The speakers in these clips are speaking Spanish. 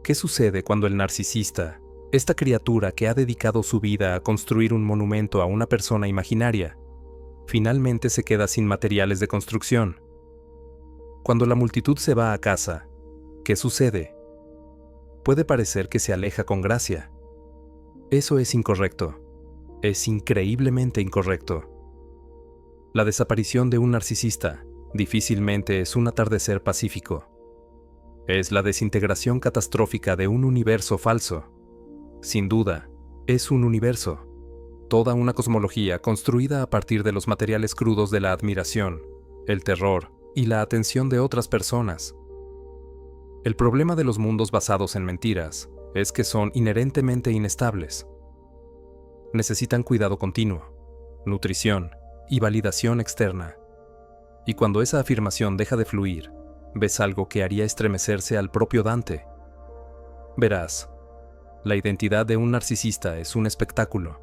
¿Qué sucede cuando el narcisista, esta criatura que ha dedicado su vida a construir un monumento a una persona imaginaria, finalmente se queda sin materiales de construcción? Cuando la multitud se va a casa, ¿qué sucede? Puede parecer que se aleja con gracia. Eso es incorrecto. Es increíblemente incorrecto. La desaparición de un narcisista difícilmente es un atardecer pacífico. Es la desintegración catastrófica de un universo falso. Sin duda, es un universo, toda una cosmología construida a partir de los materiales crudos de la admiración, el terror y la atención de otras personas. El problema de los mundos basados en mentiras es que son inherentemente inestables. Necesitan cuidado continuo, nutrición y validación externa. Y cuando esa afirmación deja de fluir, ves algo que haría estremecerse al propio Dante. Verás, la identidad de un narcisista es un espectáculo,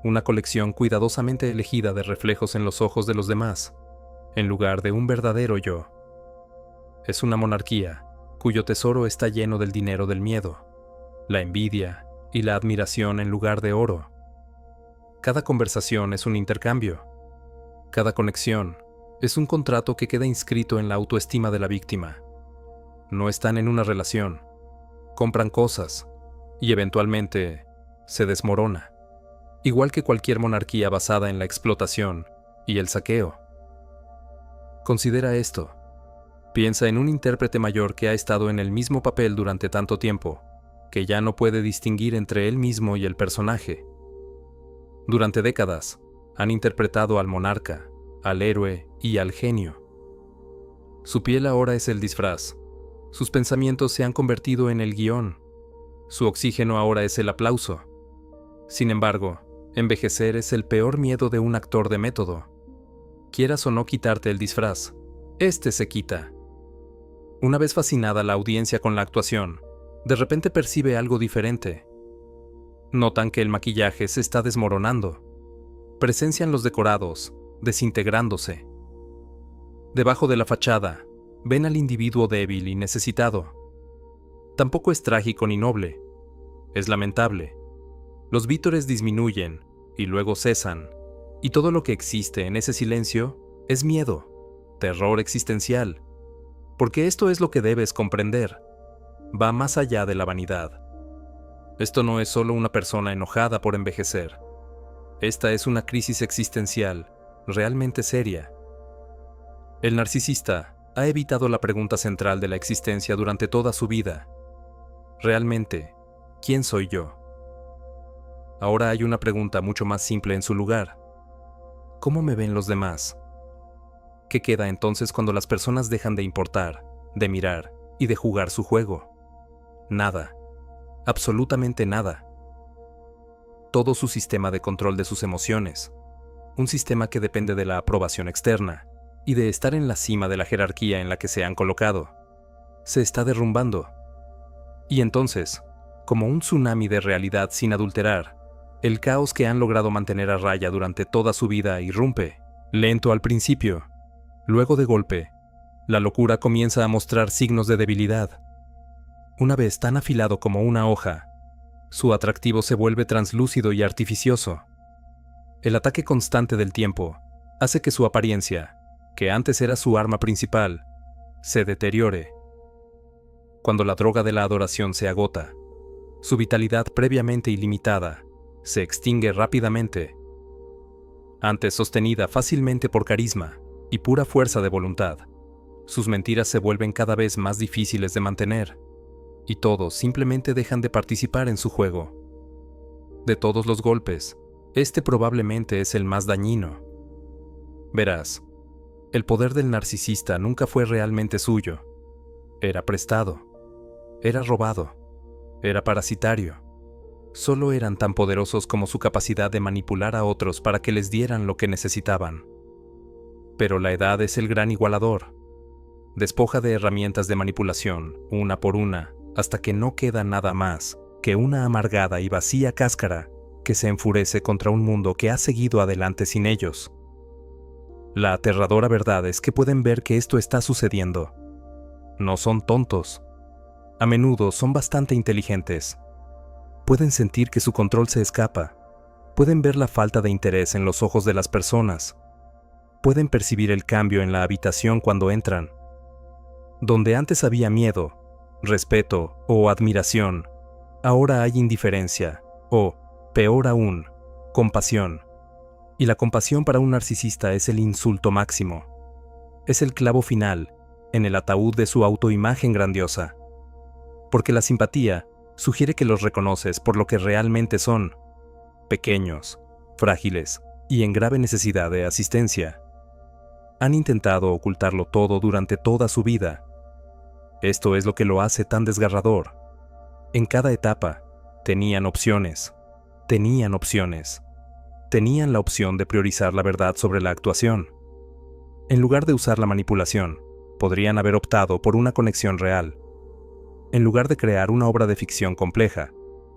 una colección cuidadosamente elegida de reflejos en los ojos de los demás, en lugar de un verdadero yo. Es una monarquía cuyo tesoro está lleno del dinero del miedo, la envidia y la admiración en lugar de oro. Cada conversación es un intercambio. Cada conexión es un contrato que queda inscrito en la autoestima de la víctima. No están en una relación, compran cosas y eventualmente se desmorona, igual que cualquier monarquía basada en la explotación y el saqueo. Considera esto. Piensa en un intérprete mayor que ha estado en el mismo papel durante tanto tiempo, que ya no puede distinguir entre él mismo y el personaje. Durante décadas, han interpretado al monarca, al héroe y al genio. Su piel ahora es el disfraz. Sus pensamientos se han convertido en el guión. Su oxígeno ahora es el aplauso. Sin embargo, envejecer es el peor miedo de un actor de método. Quieras o no quitarte el disfraz, este se quita. Una vez fascinada la audiencia con la actuación, de repente percibe algo diferente. Notan que el maquillaje se está desmoronando. Presencian los decorados, desintegrándose. Debajo de la fachada, ven al individuo débil y necesitado. Tampoco es trágico ni noble. Es lamentable. Los vítores disminuyen y luego cesan, y todo lo que existe en ese silencio es miedo, terror existencial. Porque esto es lo que debes comprender. Va más allá de la vanidad. Esto no es solo una persona enojada por envejecer. Esta es una crisis existencial, realmente seria. El narcisista ha evitado la pregunta central de la existencia durante toda su vida. Realmente, ¿quién soy yo? Ahora hay una pregunta mucho más simple en su lugar. ¿Cómo me ven los demás? ¿Qué queda entonces cuando las personas dejan de importar, de mirar y de jugar su juego? Nada. Absolutamente nada. Todo su sistema de control de sus emociones, un sistema que depende de la aprobación externa y de estar en la cima de la jerarquía en la que se han colocado, se está derrumbando. Y entonces, como un tsunami de realidad sin adulterar, el caos que han logrado mantener a raya durante toda su vida irrumpe, lento al principio. Luego de golpe, la locura comienza a mostrar signos de debilidad. Una vez tan afilado como una hoja, su atractivo se vuelve translúcido y artificioso. El ataque constante del tiempo hace que su apariencia, que antes era su arma principal, se deteriore. Cuando la droga de la adoración se agota, su vitalidad previamente ilimitada se extingue rápidamente. Antes sostenida fácilmente por carisma y pura fuerza de voluntad, sus mentiras se vuelven cada vez más difíciles de mantener, y todos simplemente dejan de participar en su juego. De todos los golpes, este probablemente es el más dañino. Verás, el poder del narcisista nunca fue realmente suyo. Era prestado, era robado, era parasitario. Solo eran tan poderosos como su capacidad de manipular a otros para que les dieran lo que necesitaban. Pero la edad es el gran igualador. Despoja de herramientas de manipulación, una por una, hasta que no queda nada más que una amargada y vacía cáscara que se enfurece contra un mundo que ha seguido adelante sin ellos. La aterradora verdad es que pueden ver que esto está sucediendo. No son tontos. A menudo son bastante inteligentes. Pueden sentir que su control se escapa. Pueden ver la falta de interés en los ojos de las personas. Pueden percibir el cambio en la habitación cuando entran. Donde antes había miedo, respeto o admiración, ahora hay indiferencia o, peor aún, compasión. Y la compasión para un narcisista es el insulto máximo. Es el clavo final en el ataúd de su autoimagen grandiosa. Porque la simpatía sugiere que los reconoces por lo que realmente son: pequeños, frágiles y en grave necesidad de asistencia. Han intentado ocultarlo todo durante toda su vida. Esto es lo que lo hace tan desgarrador. En cada etapa, tenían opciones. Tenían la opción de priorizar la verdad sobre la actuación. En lugar de usar la manipulación, podrían haber optado por una conexión real. En lugar de crear una obra de ficción compleja,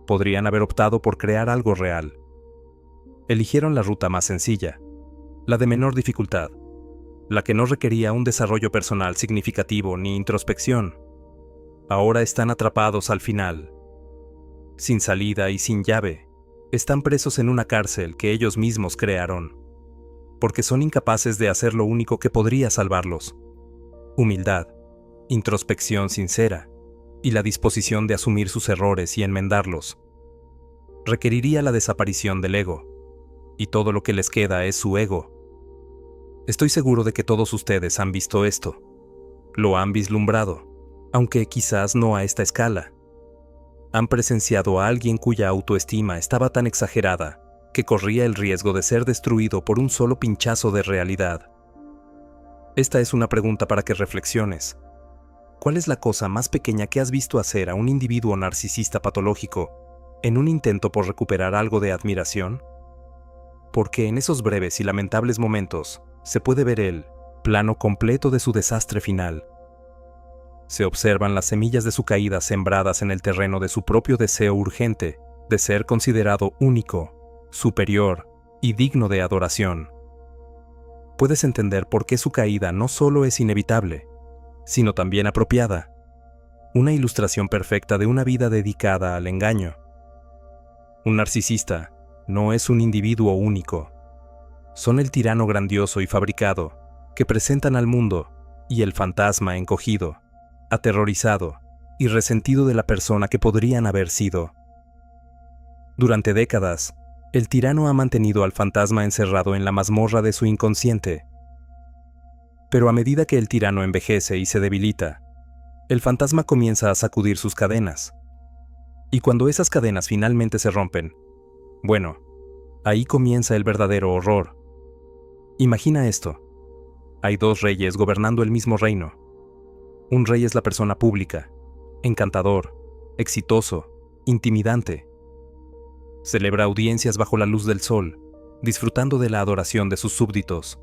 podrían haber optado por crear algo real. Eligieron la ruta más sencilla, la de menor dificultad, la que no requería un desarrollo personal significativo ni introspección. Ahora están atrapados al final. Sin salida y sin llave, están presos en una cárcel que ellos mismos crearon, porque son incapaces de hacer lo único que podría salvarlos: humildad, introspección sincera y la disposición de asumir sus errores y enmendarlos. Requeriría la desaparición del ego, y todo lo que les queda es su ego. Estoy seguro de que todos ustedes han visto esto. Lo han vislumbrado, aunque quizás no a esta escala. Han presenciado a alguien cuya autoestima estaba tan exagerada que corría el riesgo de ser destruido por un solo pinchazo de realidad. Esta es una pregunta para que reflexiones. ¿Cuál es la cosa más pequeña que has visto hacer a un individuo narcisista patológico en un intento por recuperar algo de admiración? Porque en esos breves y lamentables momentos se puede ver el plano completo de su desastre final. Se observan las semillas de su caída sembradas en el terreno de su propio deseo urgente de ser considerado único, superior y digno de adoración. Puedes entender por qué su caída no solo es inevitable, sino también apropiada, una ilustración perfecta de una vida dedicada al engaño. Un narcisista no es un individuo único. Son el tirano grandioso y fabricado que presentan al mundo y el fantasma encogido, aterrorizado y resentido de la persona que podrían haber sido. Durante décadas, el tirano ha mantenido al fantasma encerrado en la mazmorra de su inconsciente. Pero a medida que el tirano envejece y se debilita, el fantasma comienza a sacudir sus cadenas. Y cuando esas cadenas finalmente se rompen, bueno, ahí comienza el verdadero horror. Imagina esto. Hay dos reyes gobernando el mismo reino. Un rey es la persona pública, encantador, exitoso, intimidante. Celebra audiencias bajo la luz del sol, disfrutando de la adoración de sus súbditos.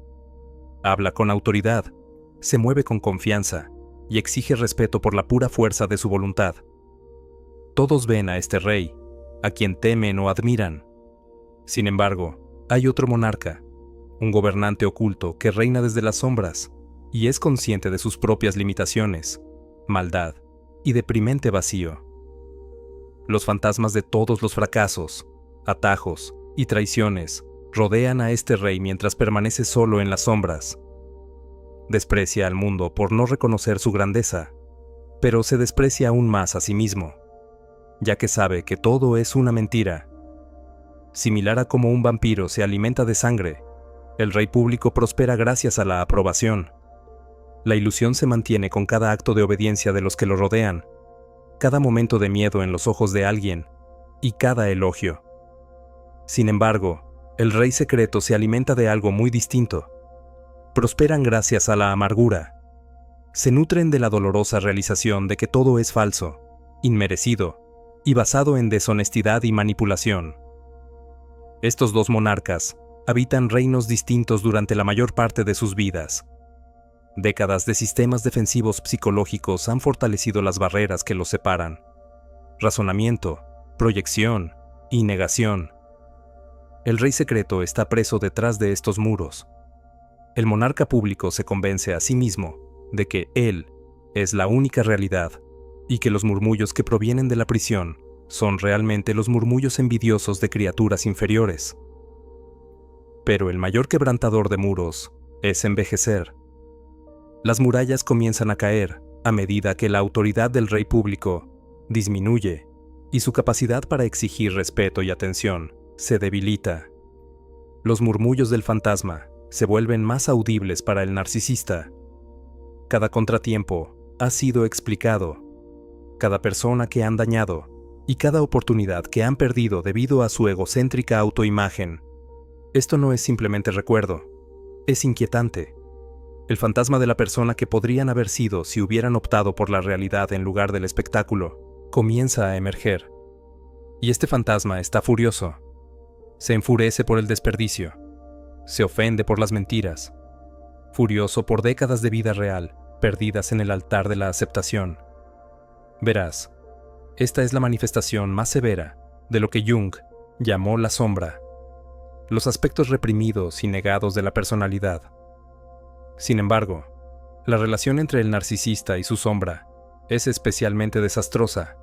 Habla con autoridad, se mueve con confianza y exige respeto por la pura fuerza de su voluntad. Todos ven a este rey, a quien temen o admiran. Sin embargo, hay otro monarca, un gobernante oculto que reina desde las sombras y es consciente de sus propias limitaciones, maldad y deprimente vacío. Los fantasmas de todos los fracasos, atajos y traiciones rodean a este rey mientras permanece solo en las sombras. Desprecia al mundo por no reconocer su grandeza, pero se desprecia aún más a sí mismo, ya que sabe que todo es una mentira. Similar a como un vampiro se alimenta de sangre, el rey público prospera gracias a la aprobación. La ilusión se mantiene con cada acto de obediencia de los que lo rodean, cada momento de miedo en los ojos de alguien y cada elogio. Sin embargo, el rey secreto se alimenta de algo muy distinto. Prosperan gracias a la amargura. Se nutren de la dolorosa realización de que todo es falso, inmerecido y basado en deshonestidad y manipulación. Estos dos monarcas habitan reinos distintos durante la mayor parte de sus vidas. Décadas de sistemas defensivos psicológicos han fortalecido las barreras que los separan. Razonamiento, proyección y negación. El rey secreto está preso detrás de estos muros. El monarca público se convence a sí mismo de que él es la única realidad, y que los murmullos que provienen de la prisión son realmente los murmullos envidiosos de criaturas inferiores. Pero el mayor quebrantador de muros es envejecer. Las murallas comienzan a caer a medida que la autoridad del rey público disminuye y su capacidad para exigir respeto y atención se debilita. Los murmullos del fantasma se vuelven más audibles para el narcisista. Cada contratiempo ha sido explicado. Cada persona que han dañado y cada oportunidad que han perdido debido a su egocéntrica autoimagen. Esto no es simplemente recuerdo, es inquietante. El fantasma de la persona que podrían haber sido si hubieran optado por la realidad en lugar del espectáculo comienza a emerger. Y este fantasma está furioso. Se enfurece por el desperdicio. Se ofende por las mentiras. Furioso por décadas de vida real perdidas en el altar de la aceptación. Verás, esta es la manifestación más severa de lo que Jung llamó la sombra, los aspectos reprimidos y negados de la personalidad. Sin embargo, la relación entre el narcisista y su sombra es especialmente desastrosa.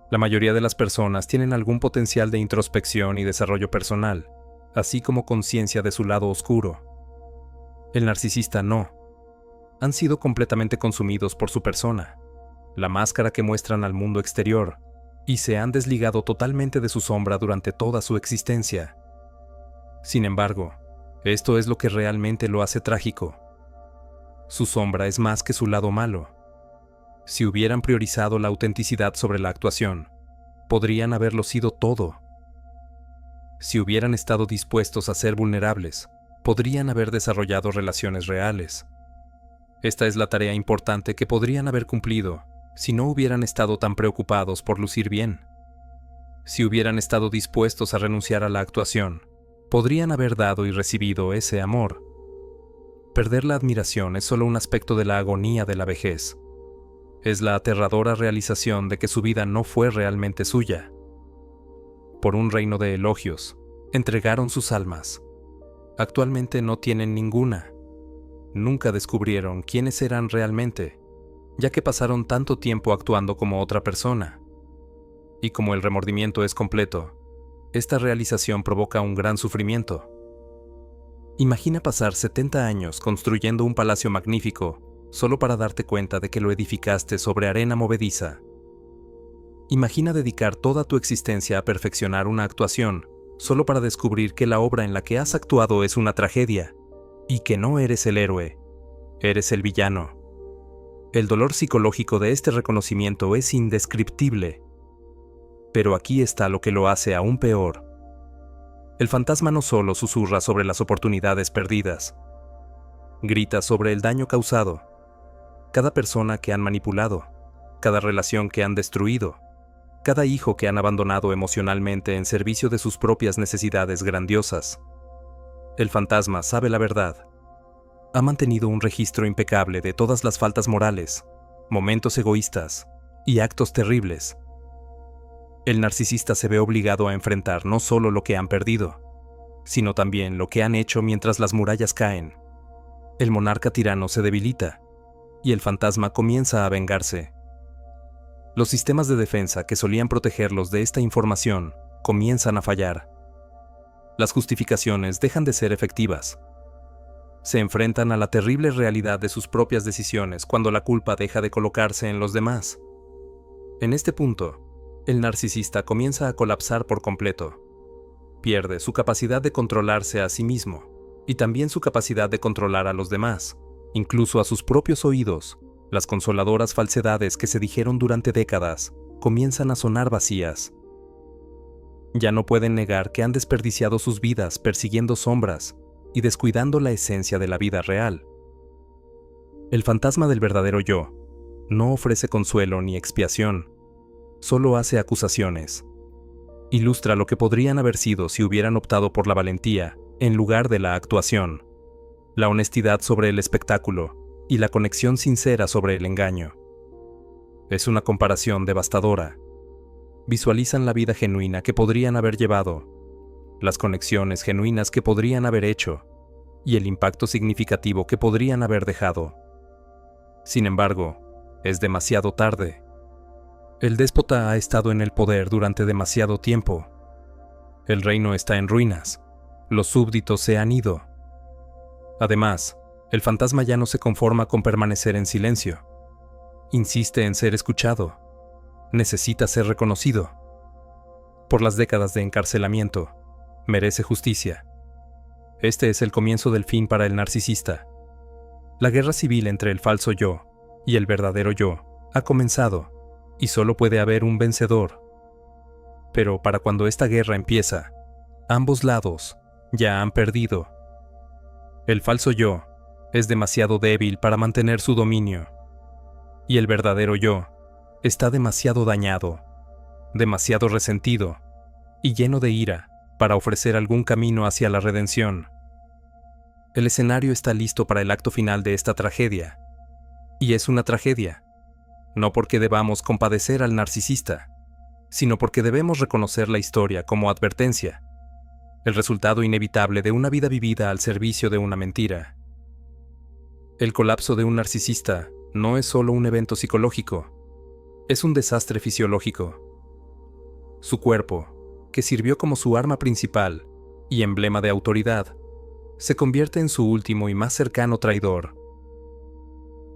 La mayoría de las personas tienen algún potencial de introspección y desarrollo personal, así como conciencia de su lado oscuro. El narcisista no. Han sido completamente consumidos por su persona, la máscara que muestran al mundo exterior, y se han desligado totalmente de su sombra durante toda su existencia. Sin embargo, esto es lo que realmente lo hace trágico. Su sombra es más que su lado malo. Si hubieran priorizado la autenticidad sobre la actuación, podrían haberlo sido todo. Si hubieran estado dispuestos a ser vulnerables, podrían haber desarrollado relaciones reales. Esta es la tarea importante que podrían haber cumplido si no hubieran estado tan preocupados por lucir bien. Si hubieran estado dispuestos a renunciar a la actuación, podrían haber dado y recibido ese amor. Perder la admiración es solo un aspecto de la agonía de la vejez. Es la aterradora realización de que su vida no fue realmente suya. Por un reino de elogios, entregaron sus almas. Actualmente no tienen ninguna. Nunca descubrieron quiénes eran realmente, ya que pasaron tanto tiempo actuando como otra persona. Y como el remordimiento es completo, esta realización provoca un gran sufrimiento. Imagina pasar 70 años construyendo un palacio magnífico solo para darte cuenta de que lo edificaste sobre arena movediza. Imagina dedicar toda tu existencia a perfeccionar una actuación solo para descubrir que la obra en la que has actuado es una tragedia y que no eres el héroe, eres el villano. El dolor psicológico de este reconocimiento es indescriptible. Pero aquí está lo que lo hace aún peor. El fantasma no solo susurra sobre las oportunidades perdidas, grita sobre el daño causado, cada persona que han manipulado, cada relación que han destruido, cada hijo que han abandonado emocionalmente en servicio de sus propias necesidades grandiosas. El fantasma sabe la verdad. Ha mantenido un registro impecable de todas las faltas morales, momentos egoístas y actos terribles. El narcisista se ve obligado a enfrentar no solo lo que han perdido, sino también lo que han hecho mientras las murallas caen. El monarca tirano se debilita, y el fantasma comienza a vengarse. Los sistemas de defensa que solían protegerlos de esta información comienzan a fallar. Las justificaciones dejan de ser efectivas. Se enfrentan a la terrible realidad de sus propias decisiones cuando la culpa deja de colocarse en los demás. En este punto, el narcisista comienza a colapsar por completo. Pierde su capacidad de controlarse a sí mismo y también su capacidad de controlar a los demás, incluso a sus propios oídos. Las consoladoras falsedades que se dijeron durante décadas comienzan a sonar vacías. Ya no pueden negar que han desperdiciado sus vidas persiguiendo sombras y descuidando la esencia de la vida real. El fantasma del verdadero yo no ofrece consuelo ni expiación, solo hace acusaciones. Ilustra lo que podrían haber sido si hubieran optado por la valentía en lugar de la actuación, la honestidad sobre el espectáculo y la conexión sincera sobre el engaño. Es una comparación devastadora. Visualizan la vida genuina que podrían haber llevado, las conexiones genuinas que podrían haber hecho y el impacto significativo que podrían haber dejado. Sin embargo, es demasiado tarde. El déspota ha estado en el poder durante demasiado tiempo. El reino está en ruinas. Los súbditos se han ido. Además, el fantasma ya no se conforma con permanecer en silencio. Insiste en ser escuchado. Necesita ser reconocido. Por las décadas de encarcelamiento, merece justicia. Este es el comienzo del fin para el narcisista. La guerra civil entre el falso yo y el verdadero yo ha comenzado, y solo puede haber un vencedor. Pero para cuando esta guerra empieza, ambos lados ya han perdido. El falso yo es demasiado débil para mantener su dominio, y el verdadero yo está demasiado dañado, demasiado resentido y lleno de ira para ofrecer algún camino hacia la redención. El escenario está listo para el acto final de esta tragedia, y es una tragedia, no porque debamos compadecer al narcisista, sino porque debemos reconocer la historia como advertencia, el resultado inevitable de una vida vivida al servicio de una mentira. El colapso de un narcisista no es solo un evento psicológico, es un desastre fisiológico. Su cuerpo, que sirvió como su arma principal y emblema de autoridad, se convierte en su último y más cercano traidor.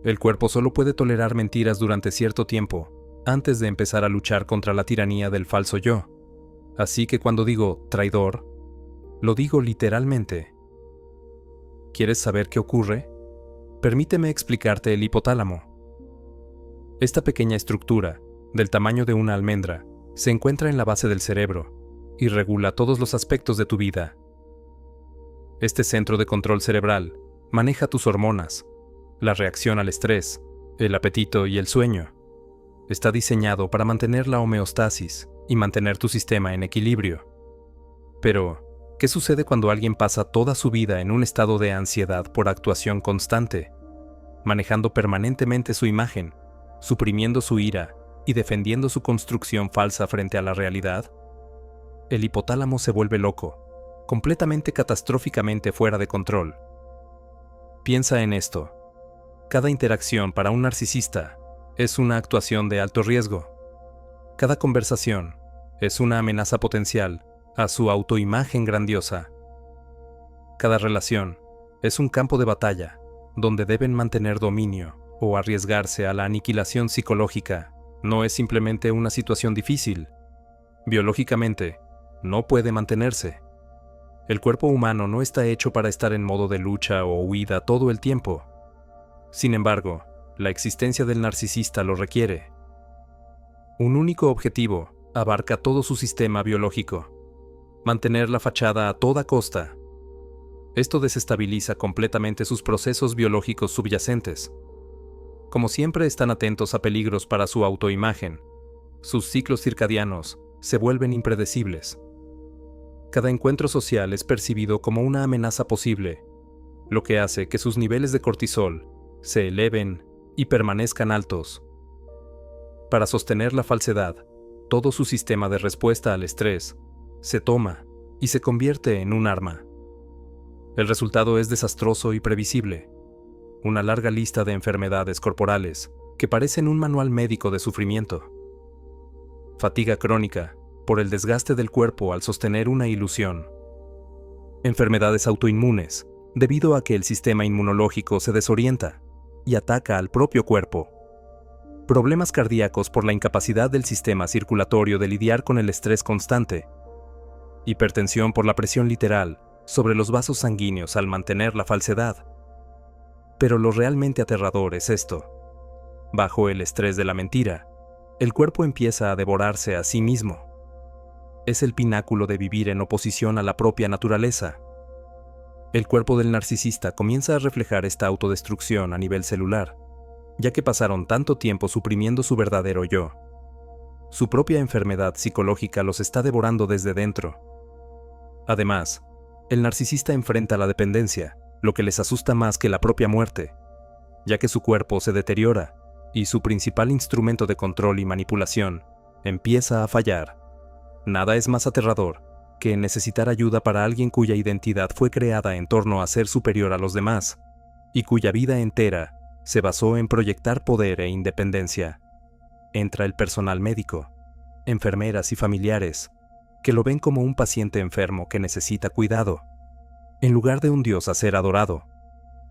El cuerpo solo puede tolerar mentiras durante cierto tiempo, antes de empezar a luchar contra la tiranía del falso yo. Así que cuando digo traidor, lo digo literalmente. ¿Quieres saber qué ocurre? Permíteme explicarte el hipotálamo. Esta pequeña estructura, del tamaño de una almendra, se encuentra en la base del cerebro y regula todos los aspectos de tu vida. Este centro de control cerebral maneja tus hormonas, la reacción al estrés, el apetito y el sueño. Está diseñado para mantener la homeostasis y mantener tu sistema en equilibrio. Pero, ¿qué sucede cuando alguien pasa toda su vida en un estado de ansiedad por actuación constante, manejando permanentemente su imagen, suprimiendo su ira y defendiendo su construcción falsa frente a la realidad? El hipotálamo se vuelve loco, completamente catastróficamente fuera de control. Piensa en esto. Cada interacción para un narcisista es una actuación de alto riesgo. Cada conversación es una amenaza potencial a su autoimagen grandiosa. Cada relación es un campo de batalla donde deben mantener dominio o arriesgarse a la aniquilación psicológica. No es simplemente una situación difícil. Biológicamente, no puede mantenerse. El cuerpo humano no está hecho para estar en modo de lucha o huida todo el tiempo. Sin embargo, la existencia del narcisista lo requiere. Un único objetivo abarca todo su sistema biológico: mantener la fachada a toda costa. Esto desestabiliza completamente sus procesos biológicos subyacentes. Como siempre están atentos a peligros para su autoimagen, sus ciclos circadianos se vuelven impredecibles. Cada encuentro social es percibido como una amenaza posible, lo que hace que sus niveles de cortisol se eleven y permanezcan altos. Para sostener la falsedad, todo su sistema de respuesta al estrés se toma y se convierte en un arma. El resultado es desastroso y previsible: una larga lista de enfermedades corporales que parecen un manual médico de sufrimiento. Fatiga crónica por el desgaste del cuerpo al sostener una ilusión. Enfermedades autoinmunes debido a que el sistema inmunológico se desorienta y ataca al propio cuerpo. Problemas cardíacos por la incapacidad del sistema circulatorio de lidiar con el estrés constante. Hipertensión por la presión literal sobre los vasos sanguíneos al mantener la falsedad. Pero lo realmente aterrador es esto: bajo el estrés de la mentira, el cuerpo empieza a devorarse a sí mismo. Es el pináculo de vivir en oposición a la propia naturaleza. El cuerpo del narcisista comienza a reflejar esta autodestrucción a nivel celular, ya que pasaron tanto tiempo suprimiendo su verdadero yo. Su propia enfermedad psicológica los está devorando desde dentro. Además, el narcisista enfrenta la dependencia, lo que les asusta más que la propia muerte, ya que su cuerpo se deteriora y su principal instrumento de control y manipulación empieza a fallar. Nada es más aterrador que necesitar ayuda para alguien cuya identidad fue creada en torno a ser superior a los demás, y cuya vida entera se basó en proyectar poder e independencia. entra el personal médico, enfermeras y familiares, que lo ven como un paciente enfermo que necesita cuidado, en lugar de un dios a ser adorado,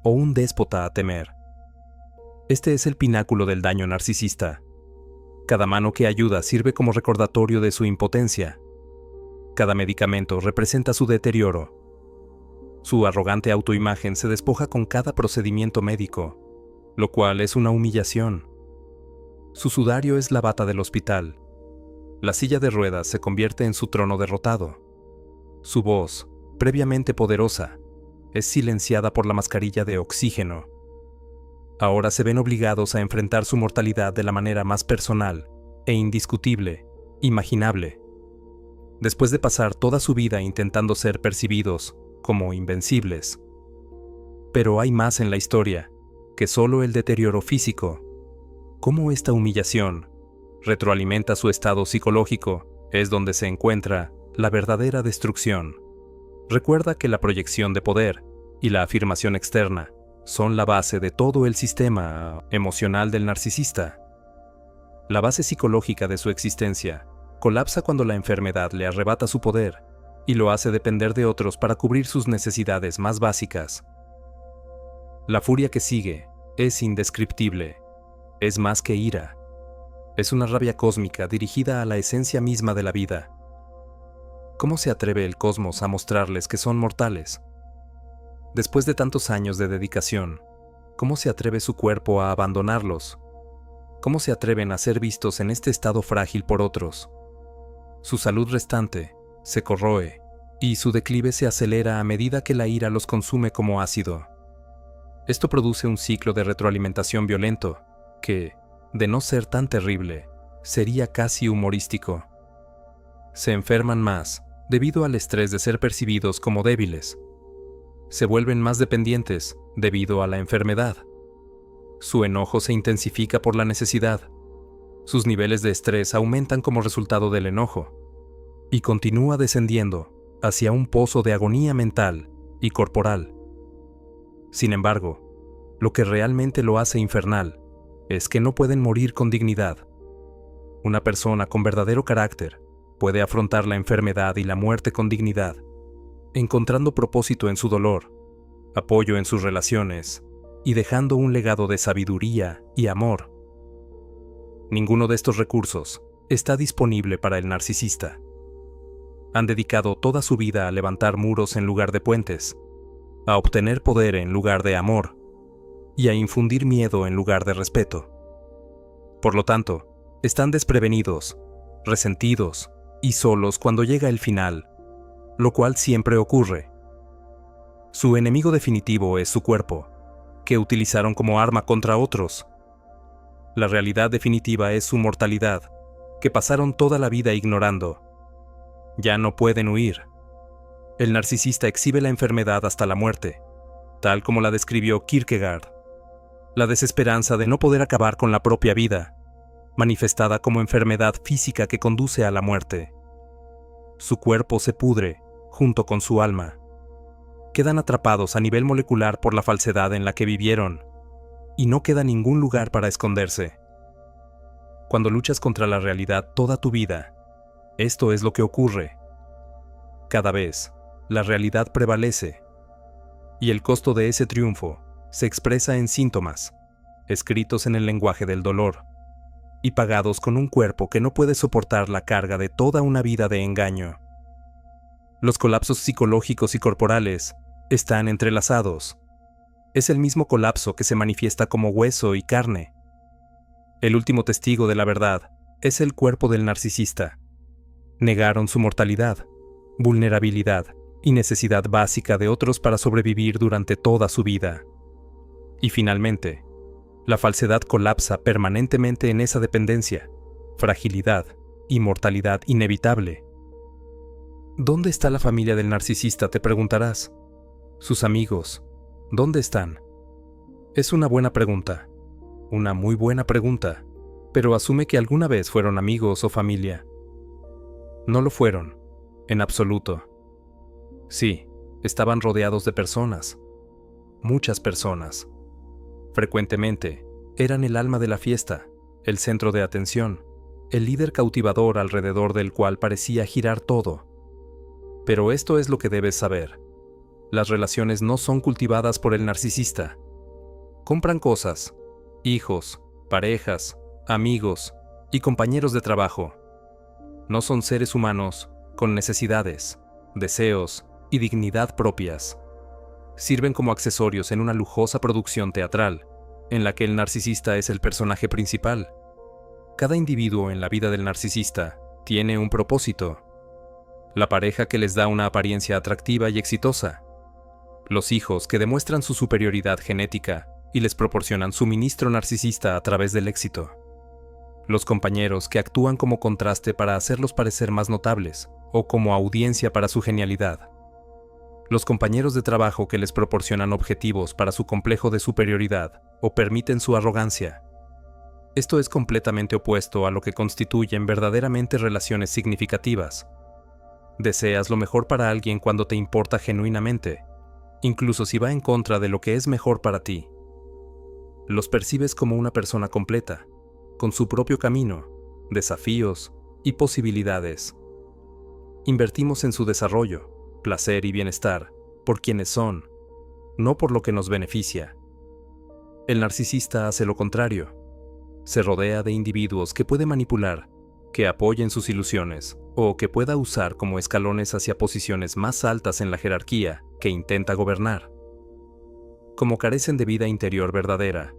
o un déspota a temer. Este es el pináculo del daño narcisista. Cada mano que ayuda sirve como recordatorio de su impotencia. Cada medicamento representa su deterioro. Su arrogante autoimagen se despoja con cada procedimiento médico, lo cual es una humillación. Su sudario es la bata del hospital. La silla de ruedas se convierte en su trono derrotado. Su voz, previamente poderosa, es silenciada por la mascarilla de oxígeno. Ahora se ven obligados a enfrentar su mortalidad de la manera más personal e indiscutible, imaginable. Después de pasar toda su vida intentando ser percibidos como invencibles. Pero hay más en la historia que solo el deterioro físico. Cómo esta humillación retroalimenta su estado psicológico es donde se encuentra la verdadera destrucción. Recuerda que la proyección de poder y la afirmación externa son la base de todo el sistema emocional del narcisista. La base psicológica de su existencia colapsa cuando la enfermedad le arrebata su poder y lo hace depender de otros para cubrir sus necesidades más básicas. La furia que sigue es indescriptible, es más que ira. Es una rabia cósmica dirigida a la esencia misma de la vida. ¿Cómo se atreve el cosmos a mostrarles que son mortales? Después de tantos años de dedicación, ¿cómo se atreve su cuerpo a abandonarlos? ¿Cómo se atreven a ser vistos en este estado frágil por otros? Su salud restante se corroe y su declive se acelera a medida que la ira los consume como ácido. Esto produce un ciclo de retroalimentación violento que, de no ser tan terrible, sería casi humorístico. Se enferman más debido al estrés de ser percibidos como débiles. Se vuelven más dependientes debido a la enfermedad. Su enojo se intensifica por la necesidad. Sus niveles de estrés aumentan como resultado del enojo y continúa descendiendo hacia un pozo de agonía mental y corporal. Sin embargo, lo que realmente lo hace infernal es que no pueden morir con dignidad. Una persona con verdadero carácter puede afrontar la enfermedad y la muerte con dignidad, encontrando propósito en su dolor, apoyo en sus relaciones y dejando un legado de sabiduría y amor. Ninguno de estos recursos está disponible para el narcisista. Han dedicado toda su vida a levantar muros en lugar de puentes, a obtener poder en lugar de amor y a infundir miedo en lugar de respeto. Por lo tanto, están desprevenidos, resentidos y solos cuando llega el final, lo cual siempre ocurre. Su enemigo definitivo es su cuerpo, que utilizaron como arma contra otros. La realidad definitiva es su mortalidad, que pasaron toda la vida ignorando. Ya no pueden huir. El narcisista exhibe la enfermedad hasta la muerte, tal como la describió Kierkegaard. La desesperanza de no poder acabar con la propia vida, manifestada como enfermedad física que conduce a la muerte. Su cuerpo se pudre, junto con su alma. Quedan atrapados a nivel molecular por la falsedad en la que vivieron, y no queda ningún lugar para esconderse. Cuando luchas contra la realidad toda tu vida, esto es lo que ocurre. Cada vez, la realidad prevalece, y el costo de ese triunfo se expresa en síntomas, escritos en el lenguaje del dolor, y pagados con un cuerpo que no puede soportar la carga de toda una vida de engaño. Los colapsos psicológicos y corporales están entrelazados. Es el mismo colapso que se manifiesta como hueso y carne. El último testigo de la verdad es el cuerpo del narcisista. Negaron su mortalidad, vulnerabilidad y necesidad básica de otros para sobrevivir durante toda su vida. Y finalmente, la falsedad colapsa permanentemente en esa dependencia, fragilidad y mortalidad inevitable. ¿Dónde está la familia del narcisista?, te preguntarás. Sus amigos, ¿dónde están? Es una buena pregunta, una muy buena pregunta, pero asume que alguna vez fueron amigos o familia. No lo fueron, en absoluto. Sí, estaban rodeados de personas, muchas personas. Frecuentemente, eran el alma de la fiesta, el centro de atención, el líder cautivador alrededor del cual parecía girar todo. Pero esto es lo que debes saber. Las relaciones no son cultivadas por el narcisista. Compran cosas, hijos, parejas, amigos y compañeros de trabajo. No son seres humanos con necesidades, deseos y dignidad propias. Sirven como accesorios en una lujosa producción teatral, en la que el narcisista es el personaje principal. Cada individuo en la vida del narcisista tiene un propósito. La pareja que les da una apariencia atractiva y exitosa. Los hijos que demuestran su superioridad genética y les proporcionan suministro narcisista a través del éxito. Los compañeros que actúan como contraste para hacerlos parecer más notables o como audiencia para su genialidad. Los compañeros de trabajo que les proporcionan objetivos para su complejo de superioridad o permiten su arrogancia. Esto es completamente opuesto a lo que constituyen verdaderamente relaciones significativas. Deseas lo mejor para alguien cuando te importa genuinamente, incluso si va en contra de lo que es mejor para ti. Los percibes como una persona completa, con su propio camino, desafíos y posibilidades. Invertimos en su desarrollo, placer y bienestar, por quienes son, no por lo que nos beneficia. El narcisista hace lo contrario. Se rodea de individuos que puede manipular, que apoyen sus ilusiones, o que pueda usar como escalones hacia posiciones más altas en la jerarquía que intenta gobernar. Como carecen de vida interior verdadera,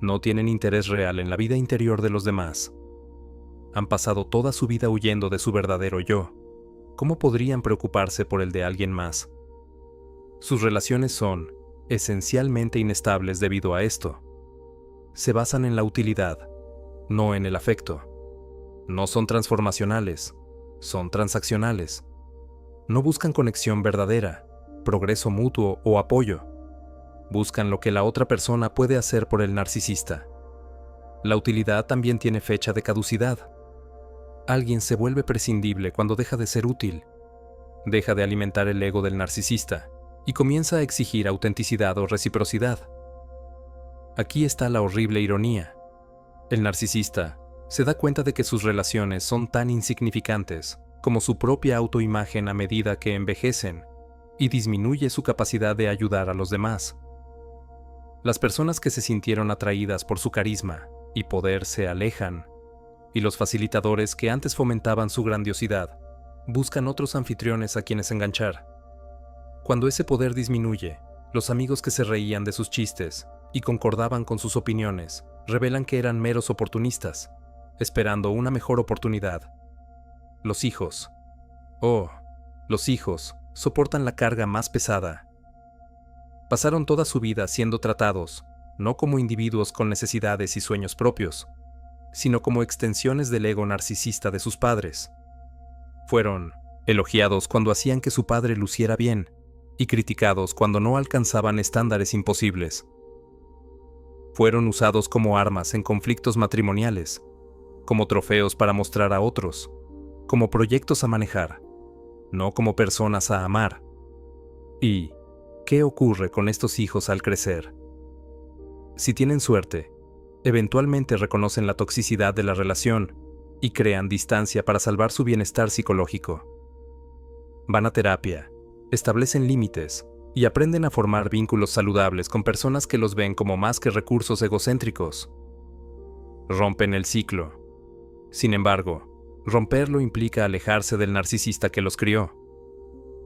no tienen interés real en la vida interior de los demás. Han pasado toda su vida huyendo de su verdadero yo. ¿Cómo podrían preocuparse por el de alguien más? Sus relaciones son esencialmente inestables debido a esto. Se basan en la utilidad, no en el afecto. No son transformacionales, son transaccionales. No buscan conexión verdadera, progreso mutuo o apoyo. Buscan lo que la otra persona puede hacer por el narcisista. La utilidad también tiene fecha de caducidad. Alguien se vuelve prescindible cuando deja de ser útil. Deja de alimentar el ego del narcisista y comienza a exigir autenticidad o reciprocidad. Aquí está la horrible ironía. El narcisista se da cuenta de que sus relaciones son tan insignificantes como su propia autoimagen a medida que envejecen y disminuye su capacidad de ayudar a los demás. Las personas que se sintieron atraídas por su carisma y poder se alejan, y los facilitadores que antes fomentaban su grandiosidad buscan otros anfitriones a quienes enganchar. Cuando ese poder disminuye, los amigos que se reían de sus chistes y concordaban con sus opiniones revelan que eran meros oportunistas, esperando una mejor oportunidad. Los hijos. Los hijos soportan la carga más pesada. Pasaron toda su vida siendo tratados, no como individuos con necesidades y sueños propios, sino como extensiones del ego narcisista de sus padres. Fueron elogiados cuando hacían que su padre luciera bien y criticados cuando no alcanzaban estándares imposibles. Fueron usados como armas en conflictos matrimoniales, como trofeos para mostrar a otros, como proyectos a manejar, no como personas a amar. ¿Y qué ocurre con estos hijos al crecer? Si tienen suerte, eventualmente reconocen la toxicidad de la relación y crean distancia para salvar su bienestar psicológico. Van a terapia, establecen límites y aprenden a formar vínculos saludables con personas que los ven como más que recursos egocéntricos. Rompen el ciclo. Sin embargo, romperlo implica alejarse del narcisista que los crió.